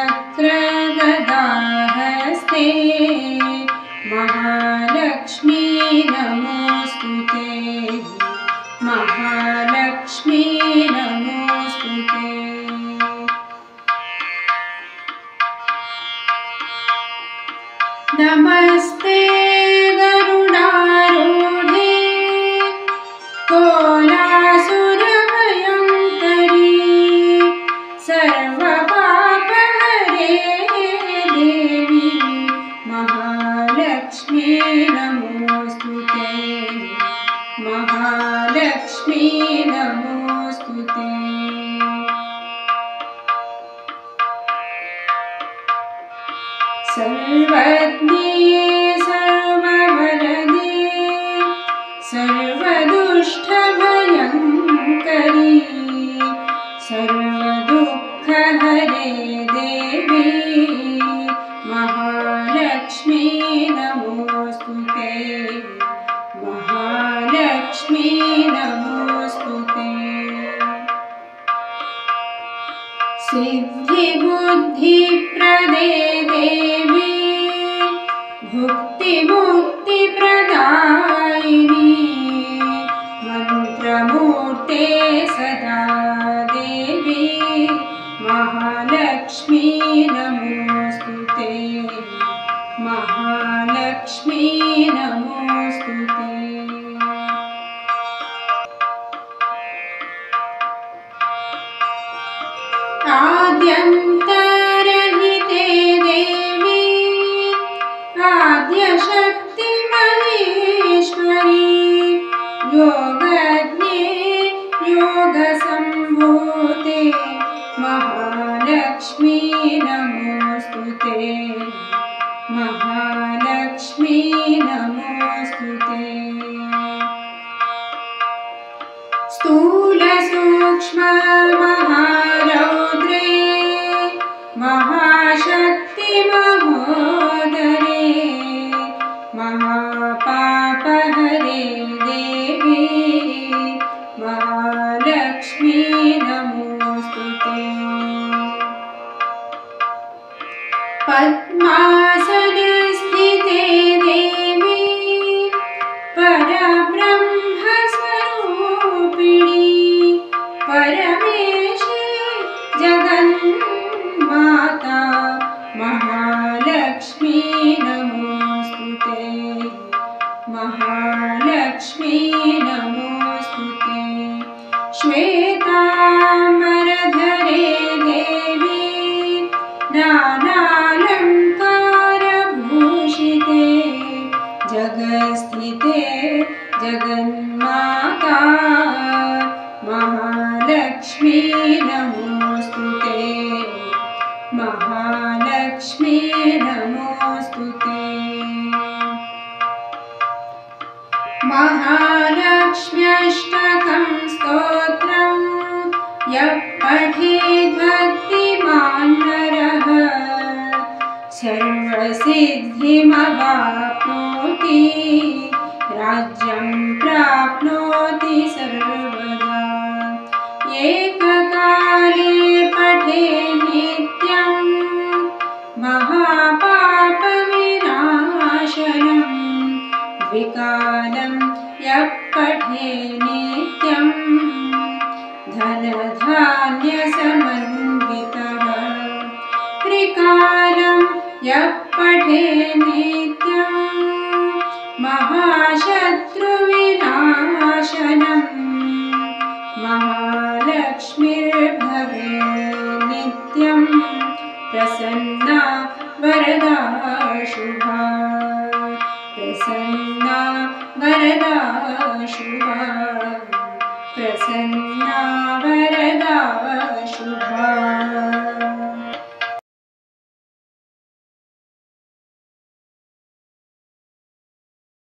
सर्वत्र गदाहस्ते महालक्ष्मी नमोस्तुते महालक्ष्मी नमोस्तुते। नमस्ते गरुडारूढे कोलासुरभयङ्करी सर्वपापहरे देवी महालक्ष्मी नमोस्तुते महालक्ष्मी नमोस्तुते। सर्वज्ञे सर्ववरदे सर्वदुष्टभयङ्करी सर्वदुःखहरे देवी महालक्ष्मी नमोस्तुते महालक्ष्मी नमोस्तुते। सिद्धिबुद्धिप्रदे देवी भुक्तिमुक्तिप्रदायिनी मन्त्रमूर्ते सदा देवी महालक्ष्मी नमोस्तुते महालक्ष्मी नमोस्तुते। आद्यन्तरहिते देवी आद्यशक्ति महेश्वरी योगज्ञे योगसम्भूते महालक्ष्मी नमोस्तुते महालक्ष्मी नमोस्तुते। स्थूल सूक्ष्म महारौद्रे महाशक्ति महोदरे महापापहरे देवी महालक्ष्मी नमोस्तुते। पद्मासनस्थिते देवी परब्रह्मस्वरूपिणी परमेशे जगन्माता महालक्ष्मी नमोस्तुते महालक्ष्मी नमोस्तुते। श्वेताम्बरधरे देवी नानालङ्कारभूषिते जगत्स्थिते जगन्माता महालक्ष्मी नमोस्तुते महालक्ष्मी नमोस्तुते। महालक्ष्म्यष्टकं स्तोत्रं यः पठेत् भक्तिमान् नरः सर्वसिद्धिमवाप्नोति राज्यं प्राप्नोति सर्वदा। एककाले पठे नित्यं महापापविनाशनं द्विकालं यः पठे नित्यं धनधान्यसमन्वितः त्रिकालं यः पठे नित्यं महाशत्रुविनाशनं महालक्ष्मीर्भवे नित्यं प्रसन्ना वरदा शुभा प्रसन्ना वरदा शुभा प्रसन्ना वरदा शुभा।